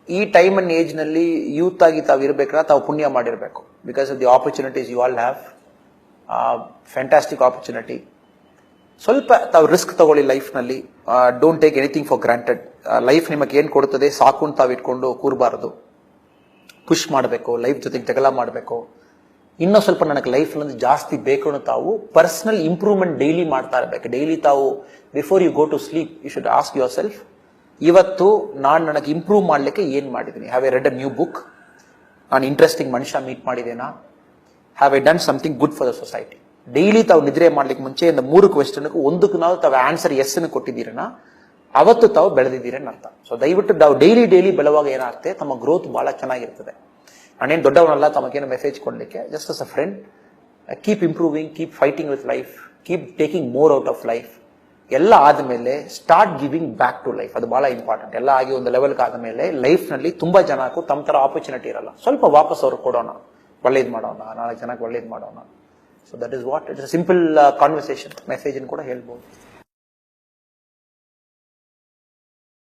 ಈ time and age ನಲ್ಲಿ youth ಆಗಿ ತಾವು ಇರಬೇಕಾದ್ರೆ ತಾವು ಪುಣ್ಯ ಮಾಡಿರಬೇಕು. Because of the opportunities you all have, fantastic opportunity. ಸ್ವಲ್ಪ ತಾವು ರಿಸ್ಕ್ ತಗೊಳ್ಳಿ ಲೈಫ್ ನಲ್ಲಿ. Don't take anything for granted. Life ನಿಮಗೆ ಏನ್ ಕೊಡುತ್ತದೆ ಸಾಕು ಅಂತ ತಾವು ಇಟ್ಕೊಂಡು ಕೂರಬಾರದು. ಪುಷ್ ಮಾಡಬೇಕು, ಲೈಫ್ ಜೊತೆಗೆ ಜಗಳ ಮಾಡಬೇಕು. ಇನ್ನೂ ಸ್ವಲ್ಪ ನನಗೆ ಲೈಫ್ ನಲ್ಲಿ ಜಾಸ್ತಿ ಬೇಕು ಅನ್ನೋ ತಾವು ಪರ್ಸನಲ್ ಇಂಪ್ರೂವ್ಮೆಂಟ್ ಡೈಲಿ ಮಾಡ್ತಾ ಇರಬೇಕು. ಡೈಲಿ ತಾವು before you go to sleep you should ask yourself, ಇವತ್ತು ನಾನು ನನಗೆ ಇಂಪ್ರೂವ್ ಮಾಡ್ಲಿಕ್ಕೆ ಏನ್ ಮಾಡಿದ್ದೀನಿ? Have I read a new book? ನಾನು ಇಂಟ್ರೆಸ್ಟಿಂಗ್ ಮನುಷ್ಯ ಮೀಟ್ ಮಾಡಿದೇನಾ? Have I done something good for the society? Daily ತಾವು ನಿದ್ರೆ ಮಾಡ್ಲಿಕ್ಕೆ ಮುಂಚೆ ಇಂದ 3 ಕ್ವೆಶ್ಚನ್ ಒಂದಕ್ಕೂ ನಾವು ತಾವು ಆನ್ಸರ್ ಎಸ್ ಅನ್ನು ಕೊಟ್ಟಿದ್ದೀರನ, ಅವತ್ತು ತಾವು ಬೆಳೆದಿದ್ದೀರನ್ನ ಅರ್ಥ. ಸೊ ದಯವಿಟ್ಟು ತಾವು ಡೈಲಿ ಬೆಳೆವಾಗ ಏನಾಗುತ್ತೆ, ತಮ್ಮ ಗ್ರೋತ್ ಬಹಳ ಚೆನ್ನಾಗಿರ್ತದೆ. ನಾನೇನು ದೊಡ್ಡವನಲ್ಲ ತಮಗೇನು ಮೆಸೇಜ್ ಕೊಡ್ಲಿಕ್ಕೆ, just as a friend. Keep improving, keep fighting with life, keep taking more out of life. ಎಲ್ಲ ಆದ್ಮೇಲೆ start giving back to life. ಅದು ಬಹಳ ಇಂಪಾರ್ಟೆಂಟ್. ಎಲ್ಲ ಆಗಿ ಒಂದು ಲೆವೆಲ್ಗೆ ಆದ್ಮೇಲೆ ಲೈಫ್ ನಲ್ಲಿ ತುಂಬಾ ಜನಕ್ಕೂ ತಮ್ಮ ತರ ಆಪರ್ಚುನಿಟಿ ಇರಲ್ಲ. ಸ್ವಲ್ಪ ವಾಪಸ್ ಅವ್ರಿಗೆ ಕೊಡೋಣ, ಒಳ್ಳೇದ್ ಮಾಡೋಣ, 4 ಜನಕ್ಕೆ ಒಳ್ಳೇದ್ ಮಾಡೋಣ. So that is what it's a simple conversation. Message ಕೂಡ ಹೇಳ್ಬೋದು.